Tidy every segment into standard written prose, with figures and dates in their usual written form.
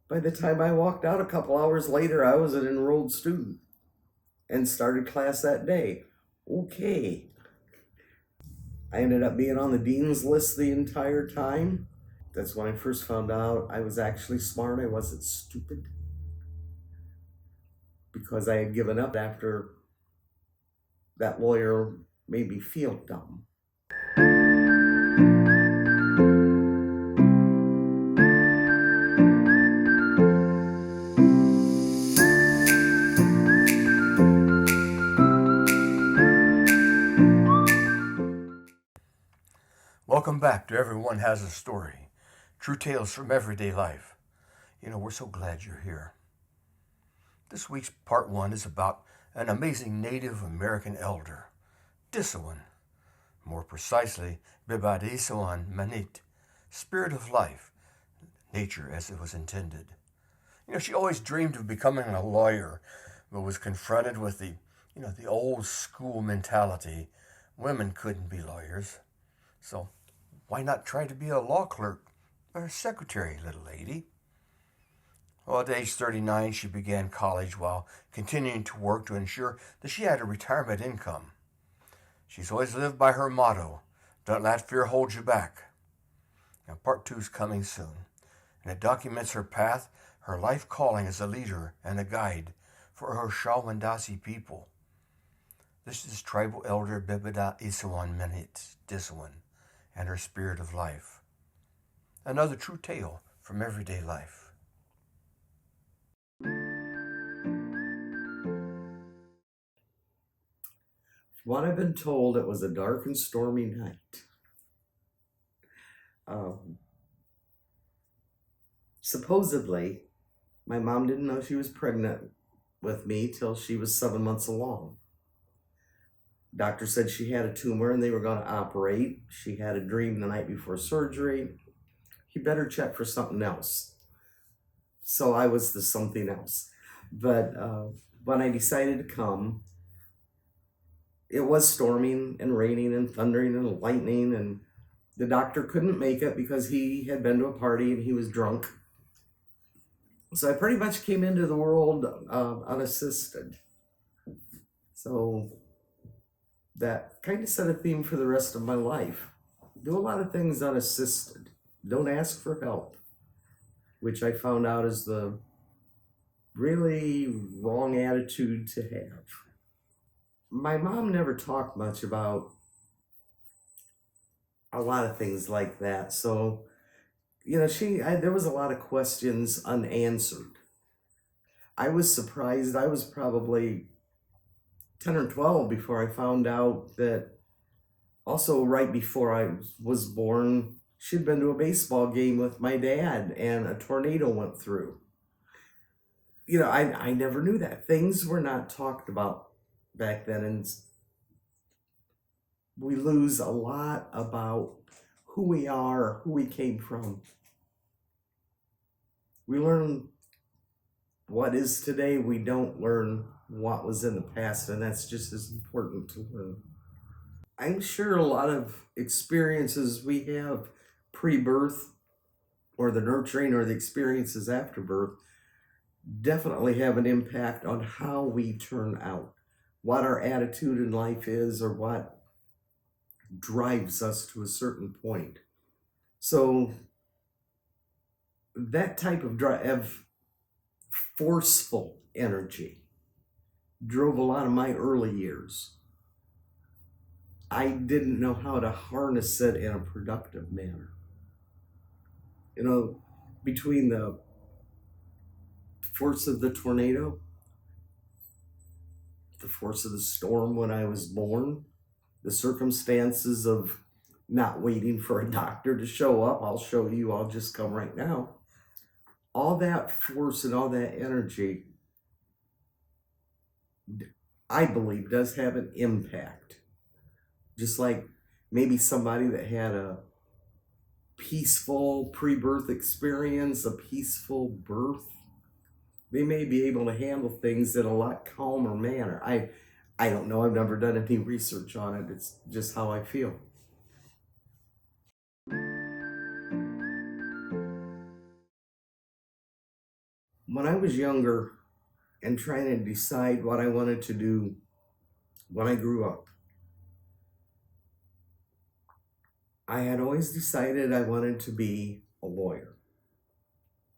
By the time I walked out a couple hours later, I was an enrolled student and started class that day. Okay. I ended up being on the dean's list the entire time. That's when I first found out I was actually smart. I wasn't stupid. Because I had given up after that lawyer made me feel dumb. Welcome back to Everyone Has a Story. True tales from everyday life. We're so glad you're here. This week's part 1 is about an amazing Native American elder, Disawin. More precisely, Bibad isawin Manit, spirit of life, nature as it was intended. She always dreamed of becoming a lawyer, but was confronted with the old school mentality. Women couldn't be lawyers. So why not try to be a law clerk or a secretary, little lady? Well, at age 39, she began college while continuing to work to ensure that she had a retirement income. She's always lived by her motto, don't let fear hold you back. Now, part 2 is coming soon, and it documents her path, her life calling as a leader and a guide for her Shawandasi people. This is Tribal Elder Bibad isawin Manit Disawin and her spirit of life. Another true tale from everyday life. What I've been told, it was a dark and stormy night. Supposedly, my mom didn't know she was pregnant with me till she was 7 months along. Doctor said she had a tumor and they were going to operate. She had a dream the night before surgery. You better check for something else. So I was the something else. But when I decided to come, it was storming and raining and thundering and lightning, and the doctor couldn't make it because he had been to a party and he was drunk. So I pretty much came into the world unassisted. So that kind of set a theme for the rest of my life. Do a lot of things unassisted. Don't ask for help, which I found out is the really wrong attitude to have. My mom never talked much about a lot of things like that. So, there was a lot of questions unanswered. I was surprised. I was probably 10 or 12 before I found out that also right before I was born, she'd been to a baseball game with my dad and a tornado went through. I never knew that. Things were not talked about back then, and we lose a lot about who we are, who we came from. We learn what is today. We don't learn what was in the past, and that's just as important to learn. I'm sure a lot of experiences we have pre-birth or the nurturing or the experiences after birth definitely have an impact on how we turn out, what our attitude in life is, or what drives us to a certain point. So that type of forceful energy drove a lot of my early years. I didn't know how to harness it in a productive manner. Between the force of the tornado, the force of the storm when I was born, the circumstances of not waiting for a doctor to show up, I'll show you, I'll just come right now. All that force and all that energy, I believe, does have an impact. Just like maybe somebody that had a peaceful pre-birth experience, a peaceful birth, they may be able to handle things in a lot calmer manner. I don't know. I've never done any research on it. It's just how I feel. When I was younger and trying to decide what I wanted to do when I grew up, I had always decided I wanted to be a lawyer.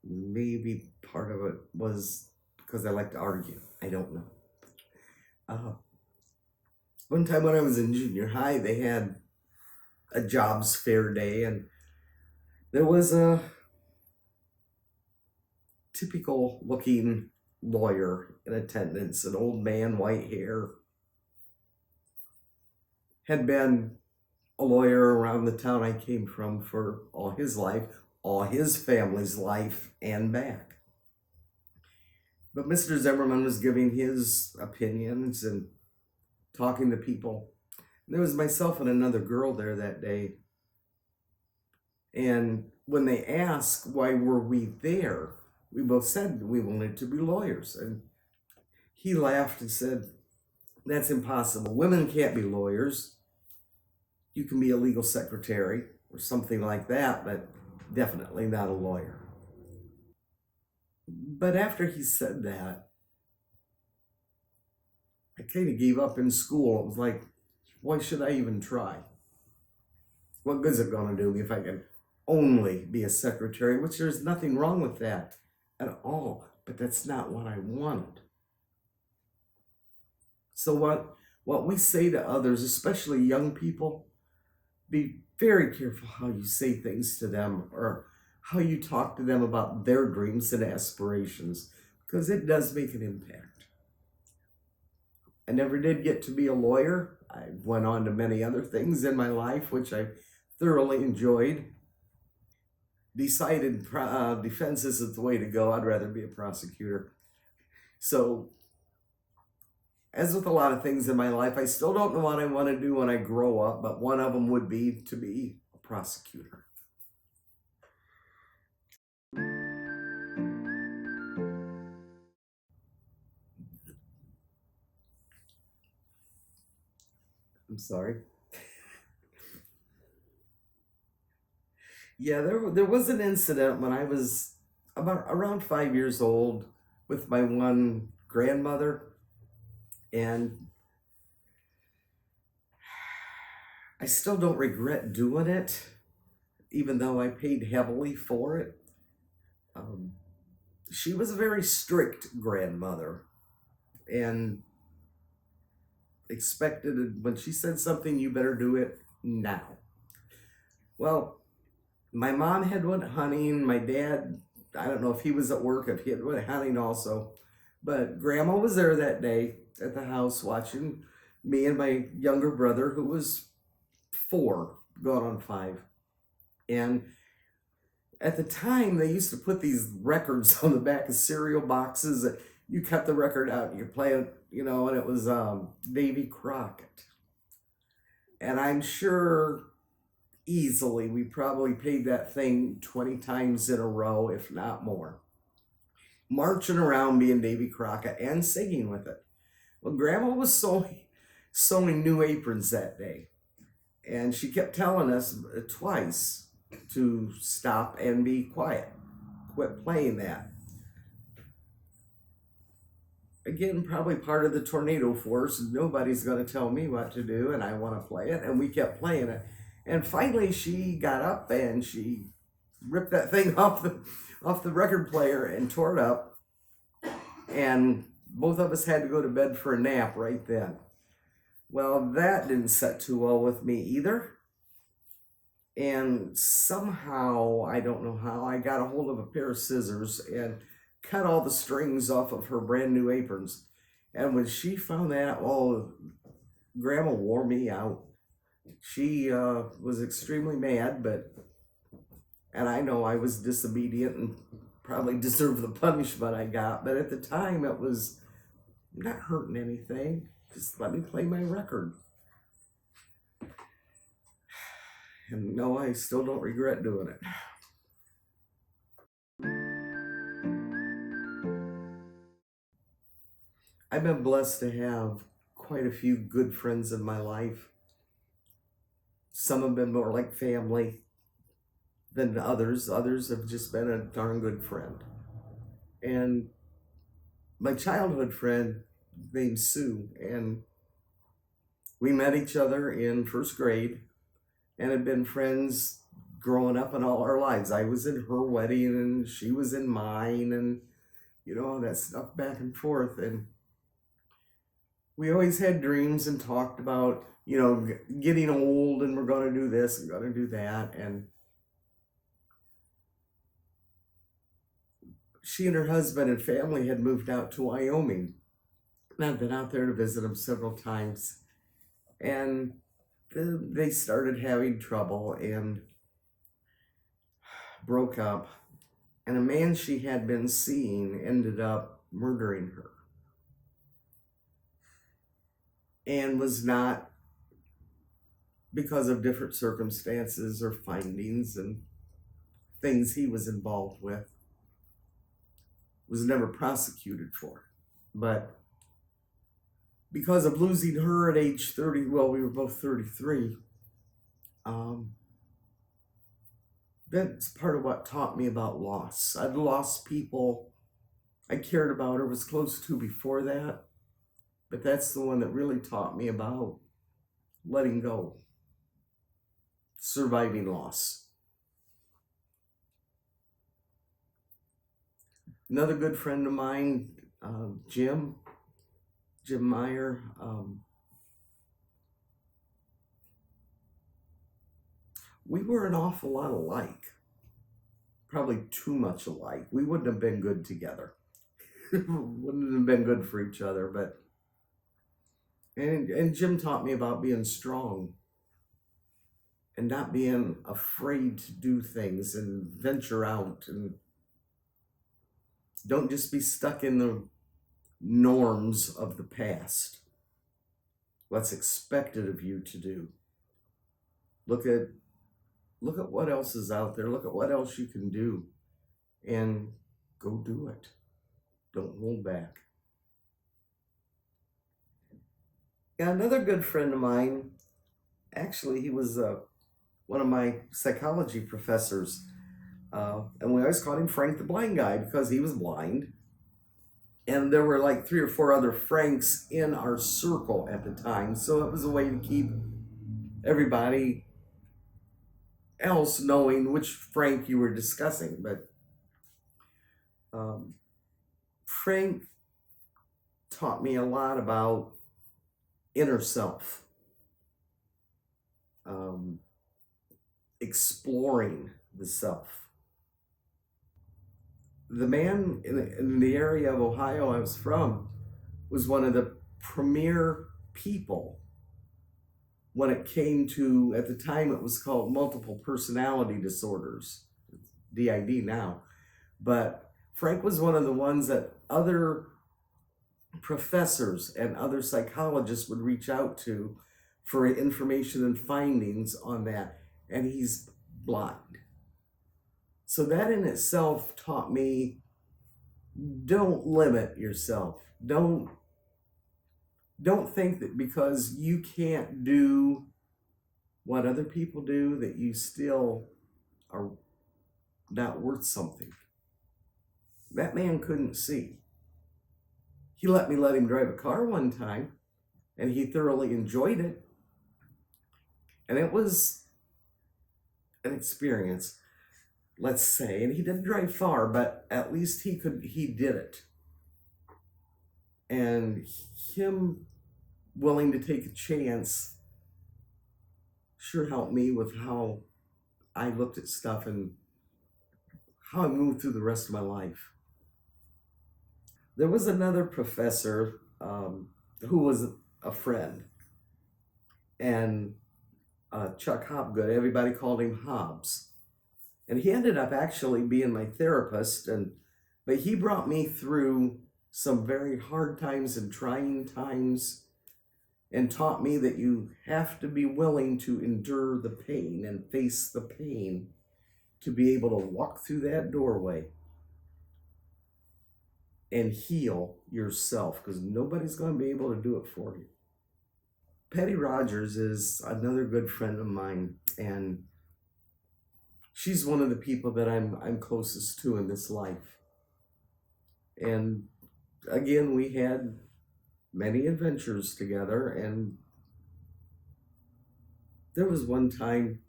Maybe part of it was because I like to argue. I don't know. One time when I was in junior high, they had a jobs fair day, and there was a typical looking lawyer in attendance, an old man, white hair. Had been a lawyer around the town I came from for all his life, all his family's life, and back. But Mr. Zimmerman was giving his opinions and talking to people. There was myself and another girl there that day. And when they asked why were we there, we both said we wanted to be lawyers. And he laughed and said, "That's impossible. Women can't be lawyers. You can be a legal secretary or something like that, but definitely not a lawyer." But after he said that, I kind of gave up in school. It was like, why should I even try? What good is it going to do me if I can only be a secretary? Which there's nothing wrong with that at all, but that's not what I wanted. So what we say to others, especially young people, be very careful how you say things to them or how you talk to them about their dreams and aspirations, because it does make an impact. I never did get to be a lawyer. I went on to many other things in my life, which I thoroughly enjoyed. Decided defense isn't the way to go. I'd rather be a prosecutor. So, as with a lot of things in my life, I still don't know what I want to do when I grow up, but one of them would be to be a prosecutor. I'm sorry. Yeah, there was an incident when I was about around 5 years old with my one grandmother, and I still don't regret doing it, even though I paid heavily for it. She was a very strict grandmother, and expected when she said something, you better do it now. Well, my mom had went hunting. My dad, I don't know if he was at work, if he had went hunting also, but Grandma was there that day at the house watching me and my younger brother, who was 4, going on 5. And at the time, they used to put these records on the back of cereal boxes that you cut the record out and you play it, and it was Davy Crockett. And I'm sure easily we probably played that thing 20 times in a row, if not more. Marching around being Davy Crockett and singing with it. Well, Grandma was sewing new aprons that day. And she kept telling us twice to stop and be quiet. Quit playing that. Again, probably part of the tornado force. Nobody's going to tell me what to do, and I want to play it. And we kept playing it. And finally, she got up and she ripped that thing off the record player and tore it up. And both of us had to go to bed for a nap right then. Well, that didn't set too well with me either. And somehow, I don't know how, I got a hold of a pair of scissors and cut all the strings off of her brand new aprons. And when she found that, Grandma wore me out. She was extremely mad, and I know I was disobedient and probably deserved the punishment I got, but at the time it was not hurting anything. Just let me play my record. And no, I still don't regret doing it. I've been blessed to have quite a few good friends in my life. Some have been more like family than others. Others have just been a darn good friend. And my childhood friend named Sue, and we met each other in first grade and had been friends growing up in all our lives. I was in her wedding and she was in mine, and that stuff back and forth. And we always had dreams and talked about getting old, and we're going to do this and going to do that. And she and her husband and family had moved out to Wyoming, and I've been out there to visit them several times. And they started having trouble and broke up, and a man she had been seeing ended up murdering her, and was not because of different circumstances or findings and things he was involved with, was never prosecuted for. But because of losing her at age 30, well, we were both 33, that's part of what taught me about loss. I'd lost people I cared about or was close to before that, but that's the one that really taught me about letting go, surviving loss. Another good friend of mine, Jim Meyer, we were an awful lot alike, probably too much alike. We wouldn't have been good together. Wouldn't have been good for each other, but and Jim taught me about being strong and not being afraid to do things and venture out, and don't just be stuck in the norms of the past. What's expected of you to do. Look at what else is out there. Look at what else you can do, and go do it. Don't hold back. Yeah, another good friend of mine, actually, he was one of my psychology professors, and we always called him Frank the Blind Guy because he was blind. And there were like 3 or 4 other Franks in our circle at the time, so it was a way to keep everybody else knowing which Frank you were discussing. But Frank taught me a lot about inner self, exploring the self. The man in the area of Ohio I was from was one of the premier people when it came to, at the time it was called multiple personality disorders, DID now. But Frank was one of the ones that other professors and other psychologists would reach out to for information and findings on that. And he's blind. So that in itself taught me, don't limit yourself. Don't think that because you can't do what other people do that you still are not worth something. That man couldn't see. He let me let him drive a car one time, and he thoroughly enjoyed it. And it was an experience, let's say. And he didn't drive far, but at least he did it. And him willing to take a chance sure helped me with how I looked at stuff and how I moved through the rest of my life. There was another professor who was a friend, and Chuck Hobgood, everybody called him Hobbs. And he ended up actually being my therapist, but he brought me through some very hard times and trying times, and taught me that you have to be willing to endure the pain and face the pain to be able to walk through that doorway and heal yourself, because nobody's going to be able to do it for you. Patty Rogers is another good friend of mine, and she's one of the people that I'm closest to in this life. And again, we had many adventures together, and there was one time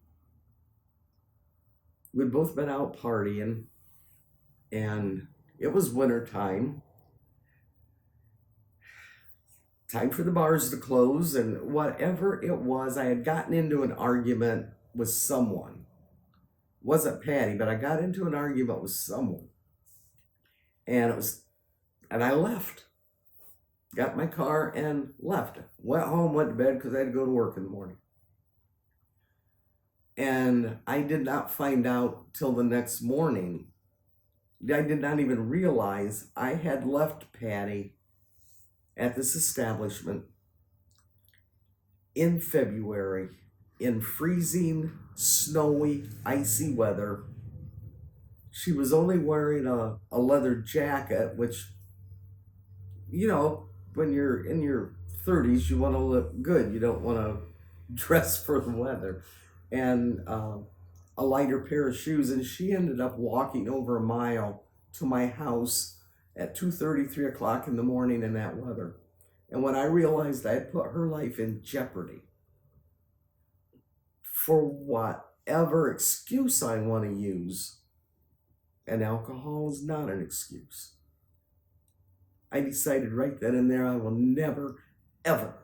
we'd both been out partying, and it was winter time for the bars to close, and whatever it was, I had gotten into an argument with someone. It wasn't Patty, but I got into an argument with someone, and I left. Got my car and left. Went home, went to bed because I had to go to work in the morning. And I did not find out till the next morning. I did not even realize I had left Patty at this establishment in February in freezing, snowy, icy weather. She was only wearing a leather jacket, which, you know, when you're in your 30s, you want to look good. You don't want to dress for the weather. And a lighter pair of shoes. And she ended up walking over a mile to my house at 2:30, 3 o'clock in the morning in that weather. And when I realized I had put her life in jeopardy for whatever excuse I want to use, and alcohol is not an excuse, I decided right then and there I will never, ever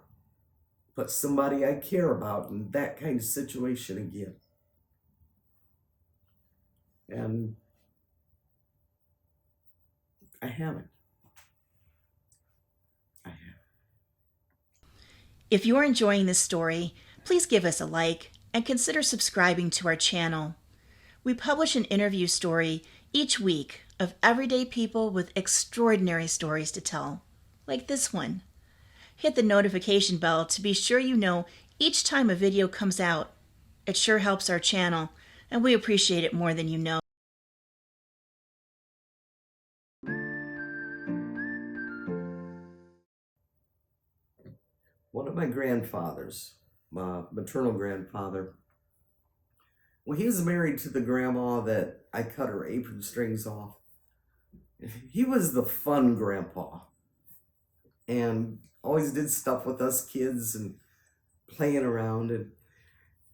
put somebody I care about in that kind of situation again. And I haven't. If you're enjoying this story, please give us a like and consider subscribing to our channel. We publish an interview story each week of everyday people with extraordinary stories to tell, like this one. Hit the notification bell to be sure you know each time a video comes out. It sure helps our channel, and we appreciate it more than you know. One of my grandfathers, my maternal grandfather, well, he was married to the grandma that I cut her apron strings off. He was the fun grandpa and always did stuff with us kids and playing around.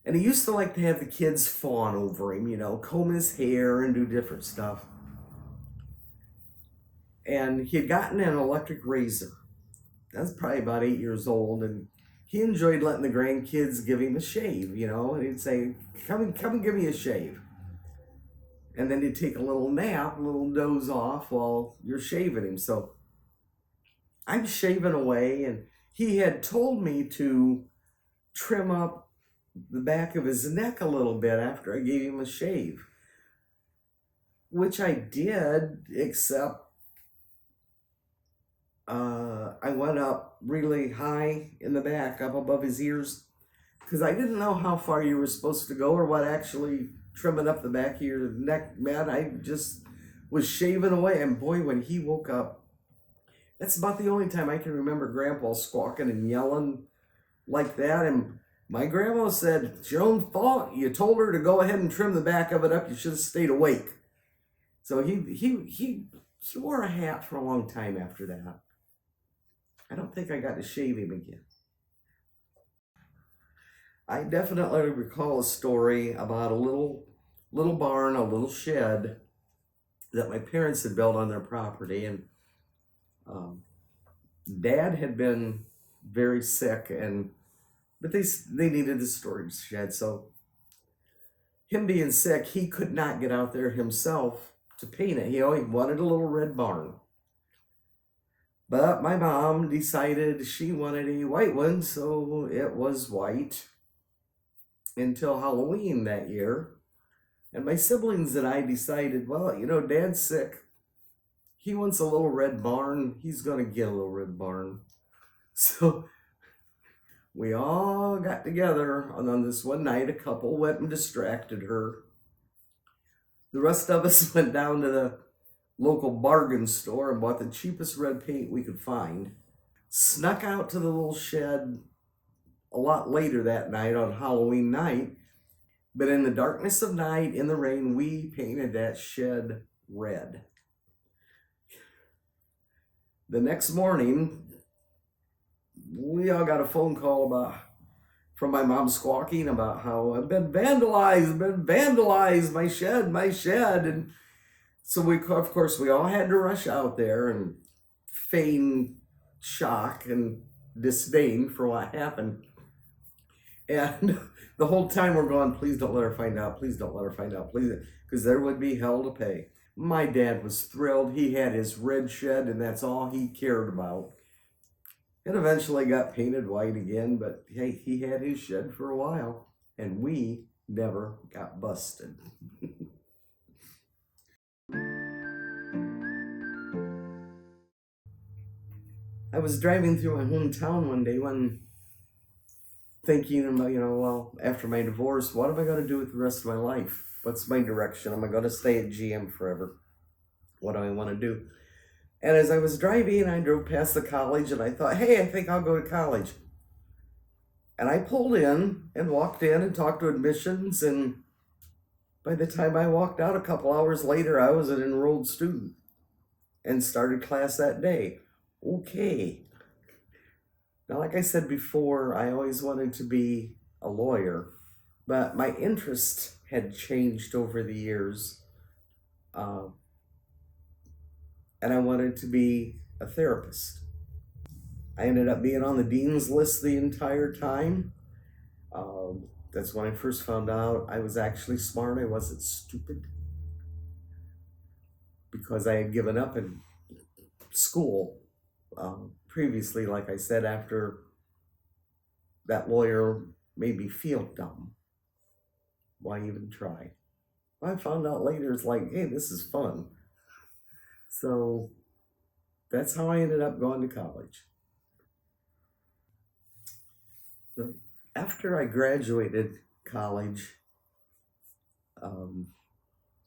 And he used to like to have the kids fawn over him, you know, comb his hair and do different stuff. And he had gotten an electric razor. I was probably about 8 years old, and he enjoyed letting the grandkids give him a shave, you know, and he'd say, come and give me a shave. And then he'd take a little nap, a little doze off while you're shaving him. So I'm shaving away, and he had told me to trim up the back of his neck a little bit after I gave him a shave, which I did, except I went up really high in the back, up above his ears, because I didn't know how far you were supposed to go or what actually trimming up the back of your neck meant. I just was shaving away, and boy, when he woke up, that's about the only time I can remember Grandpa squawking and yelling like that. And my grandma said, it's your own fault. You told her to go ahead and trim the back of it up. You should have stayed awake. So he wore a hat for a long time after that. I don't think I got to shave him again. I definitely recall a story about a little barn, a little shed that my parents had built on their property, and Dad had been very sick, but they needed a storage shed. So him being sick, he could not get out there himself to paint it. He wanted a little red barn. But my mom decided she wanted a white one, so it was white until Halloween that year. And my siblings and I decided, well, you know, Dad's sick. He wants a little red barn. He's going to get a little red barn. So we all got together, and on this one night, a couple went and distracted her. The rest of us went down to the local bargain store and bought the cheapest red paint we could find. Snuck out to the little shed a lot later that night on Halloween night, but in the darkness of night, in the rain, we painted that shed red. The next morning, we all got a phone call from my mom squawking about how I've been vandalized, my shed. And so of course, we all had to rush out there and feign shock and disdain for what happened. And the whole time we're going, please don't let her find out, please don't let her find out, please, because there would be hell to pay. My dad was thrilled. He had his red shed, and that's all he cared about. It eventually got painted white again, but hey, he had his shed for a while, and we never got busted. I was driving through my hometown one day thinking about, well, after my divorce, what am I going to do with the rest of my life? What's my direction? Am I going to stay at GM forever? What do I want to do? And as I was driving, I drove past the college and I thought, hey, I think I'll go to college. And I pulled in and walked in and talked to admissions. And by the time I walked out a couple hours later, I was an enrolled student and started class that day. Okay. Now, like I said before, I always wanted to be a lawyer, but my interest had changed over the years. And I wanted to be a therapist. I ended up being on the dean's list the entire time. That's when I first found out I was actually smart. I wasn't stupid. Because I had given up in school previously, like I said, after that lawyer made me feel dumb. Why even try? I found out later, it's like, hey, this is fun. So that's how I ended up going to college. After I graduated college, I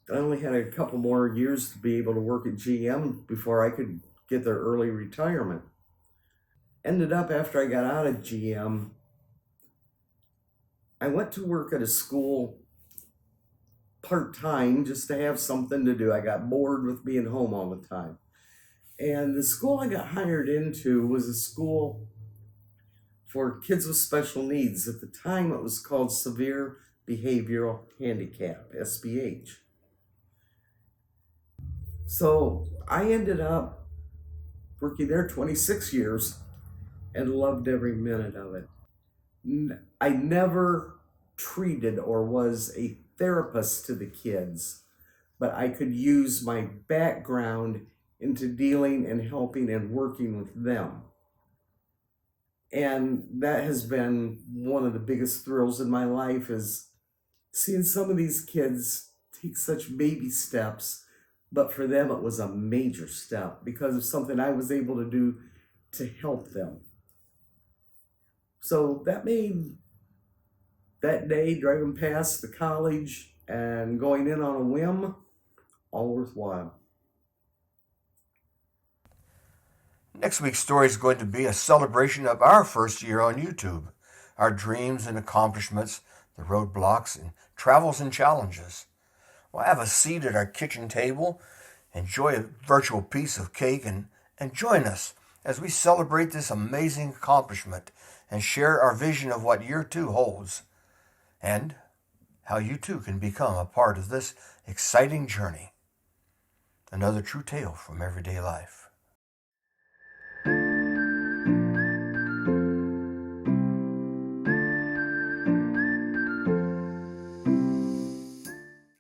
only had a couple more years to be able to work at GM before I could get their early retirement. Ended up, after I got out of GM, I went to work at a school part-time just to have something to do. I got bored with being home all the time. And the school I got hired into was a school for kids with special needs. At the time, it was called Severe Behavioral Handicap, SBH. So I ended up working there 26 years and loved every minute of it. I never treated or was a therapist to the kids, but I could use my background into dealing and helping and working with them. And that has been one of the biggest thrills in my life, is seeing some of these kids take such baby steps, but for them it was a major step because of something I was able to do to help them. So that made that day, driving past the college and going in on a whim, all worthwhile. Next week's story is going to be a celebration of our first year on YouTube, our dreams and accomplishments, the roadblocks and travels and challenges. We'll have a seat at our kitchen table, enjoy a virtual piece of cake, and join us as we celebrate this amazing accomplishment and share our vision of what year 2 holds, and how you too can become a part of this exciting journey. Another true tale from everyday life.